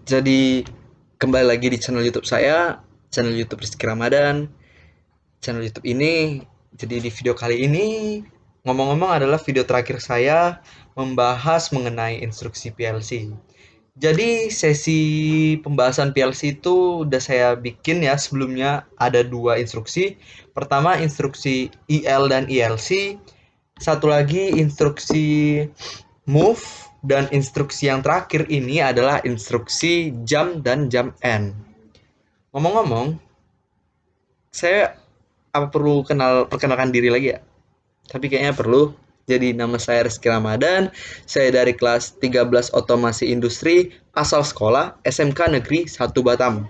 Jadi kembali lagi di channel YouTube saya, channel YouTube Rizky Ramadan. Channel YouTube ini, jadi di video kali ini ngomong-ngomong adalah video terakhir saya membahas mengenai instruksi PLC. Jadi sesi pembahasan PLC itu udah saya bikin ya sebelumnya, ada dua instruksi. Pertama instruksi IL dan ILC, satu lagi instruksi move, dan instruksi yang terakhir ini adalah instruksi jump dan jump end. Ngomong-ngomong, saya apa perlu perkenalkan diri lagi ya? Tapi kayaknya perlu. Jadi nama saya Rizky Ramadan, saya dari kelas 13 Otomasi Industri, asal sekolah SMK Negeri 1 Batam.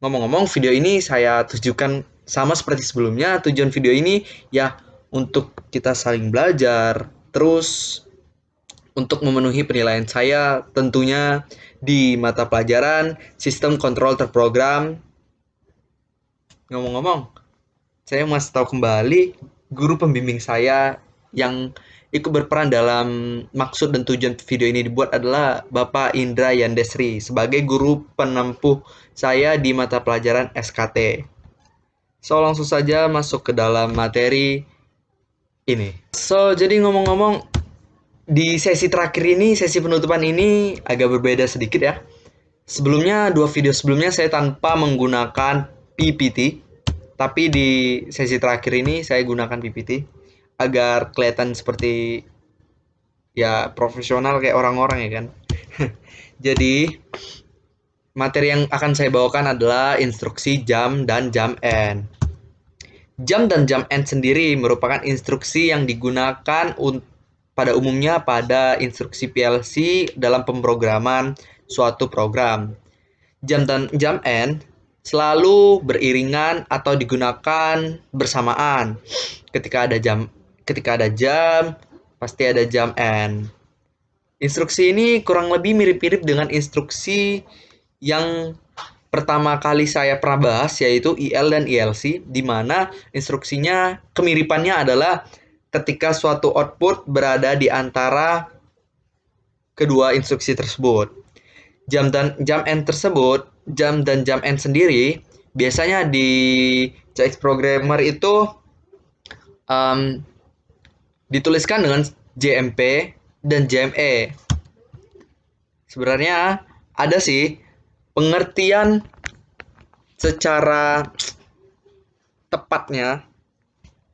Ngomong-ngomong, video ini saya tujukan sama seperti sebelumnya. Tujuan video ini ya untuk kita saling belajar, terus untuk memenuhi penilaian saya tentunya di mata pelajaran sistem kontrol terprogram. Ngomong-ngomong, saya masih tahu kembali guru pembimbing saya yang ikut berperan dalam maksud dan tujuan video ini dibuat adalah Bapak Indra Yandesri sebagai guru penempuh saya di mata pelajaran SKT. So, langsung saja masuk ke dalam materi ini. So, jadi ngomong-ngomong, di sesi terakhir ini, sesi penutupan ini agak berbeda sedikit ya. Sebelumnya, dua video sebelumnya saya tanpa menggunakan PPT, tapi di sesi terakhir ini saya gunakan PPT agar kelihatan seperti ya profesional kayak orang-orang ya kan. Jadi, materi yang akan saya bawakan adalah instruksi jump dan jump end. Jump dan jump end sendiri merupakan instruksi yang digunakan pada umumnya pada instruksi PLC dalam pemrograman suatu program. Jump dan jump end selalu beriringan atau digunakan bersamaan. Ketika ada jump, pasti ada jump end. Instruksi ini kurang lebih mirip-mirip dengan instruksi yang pertama kali saya pernah bahas, yaitu IL dan ILC, di mana instruksinya kemiripannya adalah ketika suatu output berada di antara kedua instruksi tersebut. Jump dan jump end tersebut, jump dan jump end sendiri, biasanya di CX programmer itu dituliskan dengan JMP dan JME. Sebenarnya ada sih pengertian secara tepatnya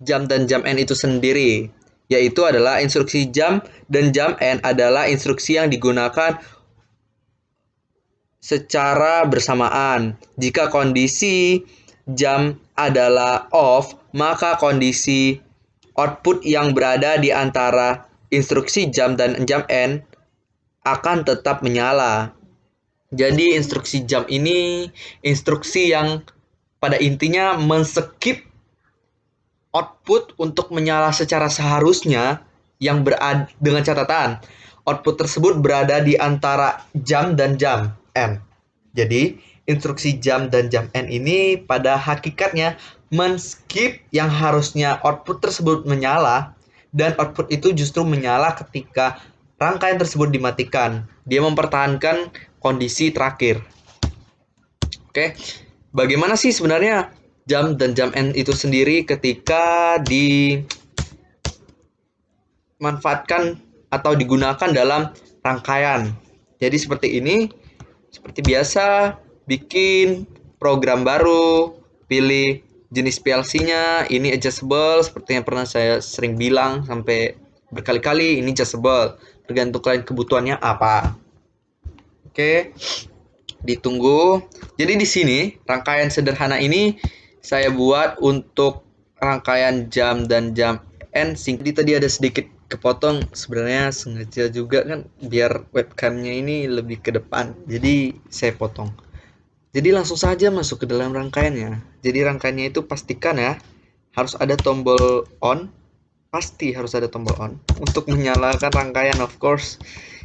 jump dan jump end itu sendiri, yaitu adalah instruksi jump dan jump end adalah instruksi yang digunakan secara bersamaan. Jika kondisi jump adalah off, maka kondisi output yang berada di antara instruksi jump dan jump end akan tetap menyala. Jadi instruksi jump ini instruksi yang pada intinya men-skip output untuk menyala secara seharusnya yang berada dengan catatan output tersebut berada di antara jump dan jump end. Jadi instruksi jump dan jump end ini pada hakikatnya men-skip yang harusnya output tersebut menyala, dan output itu justru menyala ketika rangkaian tersebut dimatikan. Dia mempertahankan kondisi terakhir. Oke, bagaimana sih sebenarnya jump dan jump end itu sendiri ketika dimanfaatkan atau digunakan dalam rangkaian? Jadi seperti ini, seperti biasa, bikin program baru, pilih jenis PLC-nya, ini adjustable, seperti yang pernah saya sering bilang sampai berkali-kali, ini adjustable, tergantung kalian kebutuhannya apa. Oke, ditunggu. Jadi di sini rangkaian sederhana ini saya buat untuk rangkaian jump dan jump end. Jadi tadi ada sedikit kepotong, sebenarnya sengaja juga kan biar webcamnya ini lebih ke depan, jadi saya potong. Jadi langsung saja masuk ke dalam rangkaiannya. Jadi rangkaiannya itu pastikan ya harus ada tombol on, pasti harus ada tombol on untuk menyalakan rangkaian, of course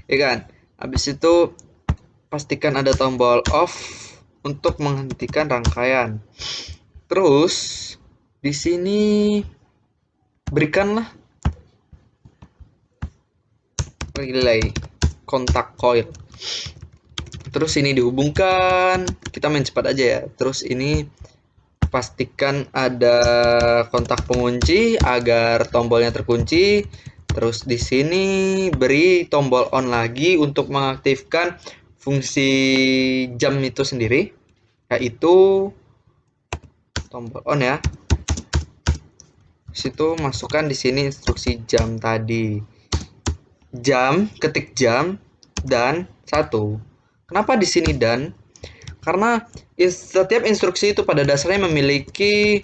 ya kan. Habis itu pastikan ada tombol off untuk menghentikan rangkaian. Terus di sini berikanlah relay kontak coil. Terus ini dihubungkan, kita main cepat aja ya. Terus ini pastikan ada kontak pengunci agar tombolnya terkunci. Terus di sini beri tombol on lagi untuk mengaktifkan fungsi jam itu sendiri, yaitu tombol on ya. Situ masukkan di sini instruksi jam tadi. Ketik jam dan 1. Kenapa di sini dan? Karena setiap instruksi itu pada dasarnya memiliki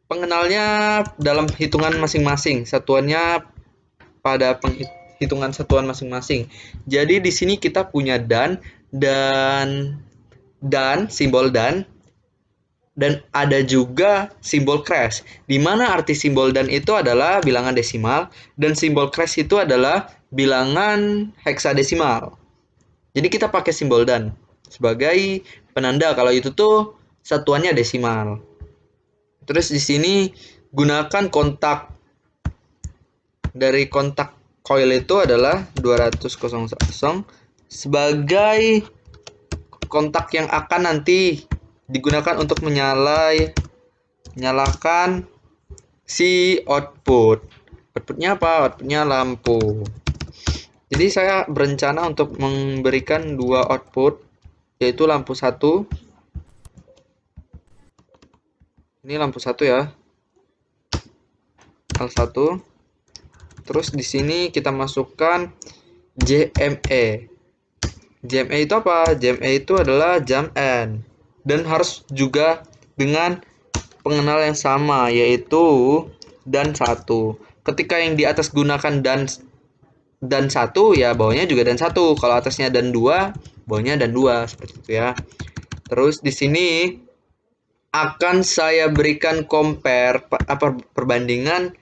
pengenalnya dalam hitungan masing-masing, satuannya pada penghitungan satuan masing-masing. Jadi di sini kita punya dan simbol dan ada juga simbol crash, di mana arti simbol dan itu adalah bilangan desimal dan simbol crash itu adalah bilangan heksadesimal. Jadi kita pakai simbol dan sebagai penanda kalau itu tuh satuannya desimal. Terus di sini gunakan kontak, dari kontak coil itu adalah 200 sebagai kontak yang akan nanti digunakan untuk menyalakan si output. Outputnya apa? Outputnya lampu. Jadi saya berencana untuk memberikan 2 output, yaitu lampu 1. Ini lampu 1 ya. L1. Terus di sini kita masukkan JME. JME itu apa? JME itu adalah jam N. Dan harus juga dengan pengenal yang sama, yaitu dan 1. Ketika yang di atas gunakan dan 1, ya bawahnya juga dan 1. Kalau atasnya dan 2, bawahnya dan 2, seperti itu ya. Terus di sini akan saya berikan compare perbandingan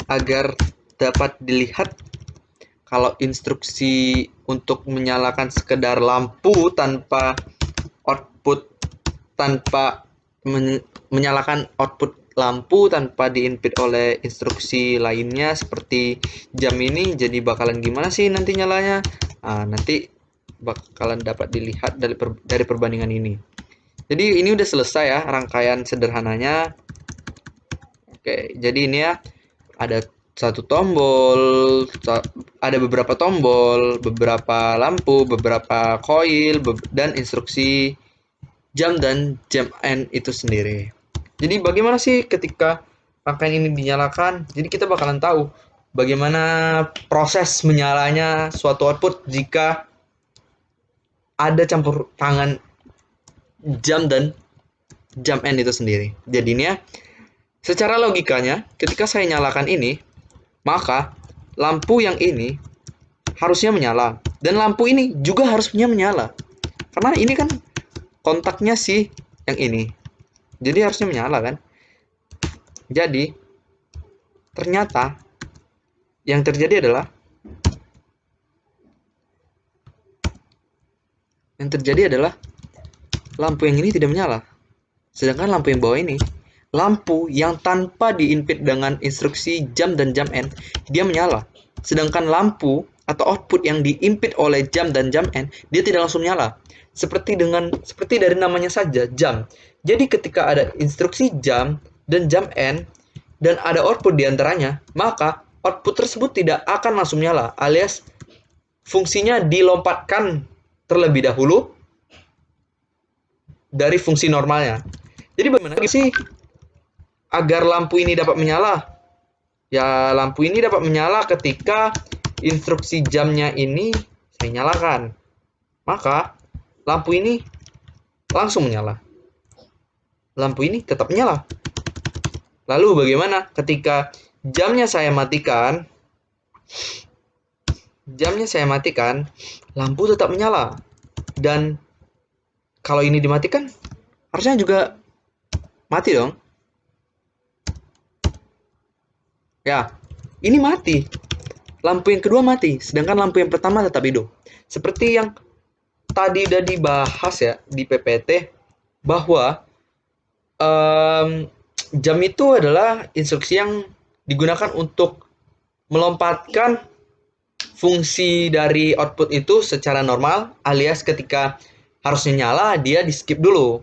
agar dapat dilihat kalau instruksi untuk menyalakan sekedar lampu tanpa output, menyalakan output lampu tanpa diinput oleh instruksi lainnya seperti jam ini, jadi bakalan gimana sih nanti nyalanya. Nanti bakalan dapat dilihat dari perbandingan ini. Jadi ini udah selesai ya rangkaian sederhananya. Oke, jadi ini ya ada satu tombol, ada beberapa tombol, beberapa lampu, beberapa koil, dan instruksi jam dan jam N itu sendiri. Jadi bagaimana sih ketika rangkaian ini dinyalakan? Jadi kita bakalan tahu bagaimana proses menyalanya suatu output jika ada campur tangan jam dan jam N itu sendiri. Jadinya secara logikanya ketika saya nyalakan ini, maka lampu yang ini harusnya menyala dan lampu ini juga harusnya menyala. Karena ini kan kontaknya sih yang ini. Jadi harusnya menyala kan? Jadi ternyata yang terjadi adalah lampu yang ini tidak menyala. Sedangkan lampu yang bawah ini, lampu yang tanpa diinput dengan instruksi jam dan jam N, dia menyala. Sedangkan lampu atau output yang diinput oleh jam dan jam N, dia tidak langsung menyala. Seperti dari namanya saja, jam. Jadi ketika ada instruksi jam dan jam N dan ada output di antaranya, maka output tersebut tidak akan langsung menyala, alias fungsinya dilompatkan terlebih dahulu dari fungsi normalnya. Jadi bagaimana sih agar lampu ini dapat menyala? Ya, lampu ini dapat menyala ketika instruksi jamnya ini saya nyalakan. Maka lampu ini langsung menyala. Lampu ini tetap menyala. Lalu bagaimana ketika jamnya saya matikan? Lampu tetap menyala. Dan kalau ini dimatikan, harusnya juga mati dong. Ya, ini mati. Lampu yang kedua mati, sedangkan lampu yang pertama tetap hidup. Seperti yang tadi udah dibahas ya di PPT, bahwa jam itu adalah instruksi yang digunakan untuk melompatkan fungsi dari output itu secara normal, alias ketika harusnya nyala, dia di skip dulu.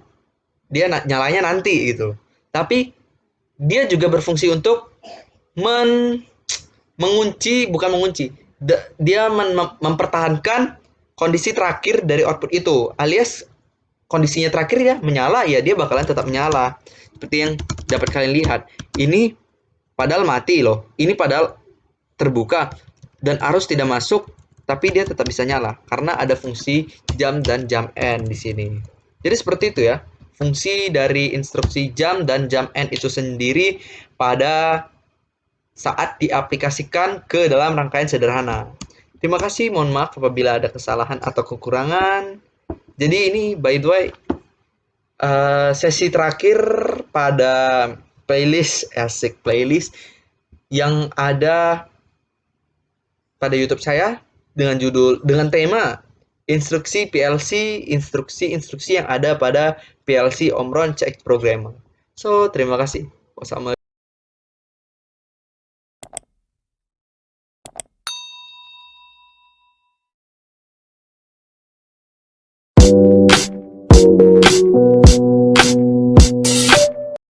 Dia nyalanya nanti gitu. Tapi dia juga berfungsi untuk mengunci, bukan mengunci. Dia mempertahankan kondisi terakhir dari output itu, alias kondisinya terakhir ya menyala, ya dia bakalan tetap menyala. Seperti yang dapat kalian lihat. Ini padahal mati loh. Ini padahal terbuka dan arus tidak masuk, tapi dia tetap bisa nyala karena ada fungsi jump dan jump end di sini. Jadi seperti itu ya. Fungsi dari instruksi jump dan jump end itu sendiri pada saat diaplikasikan ke dalam rangkaian sederhana. Terima kasih, mohon maaf apabila ada kesalahan atau kekurangan. Jadi ini by the way sesi terakhir pada playlist asik playlist yang ada pada YouTube saya dengan tema instruksi-instruksi yang ada pada PLC Omron Check Programmer. So, terima kasih. Wassalamualaikum.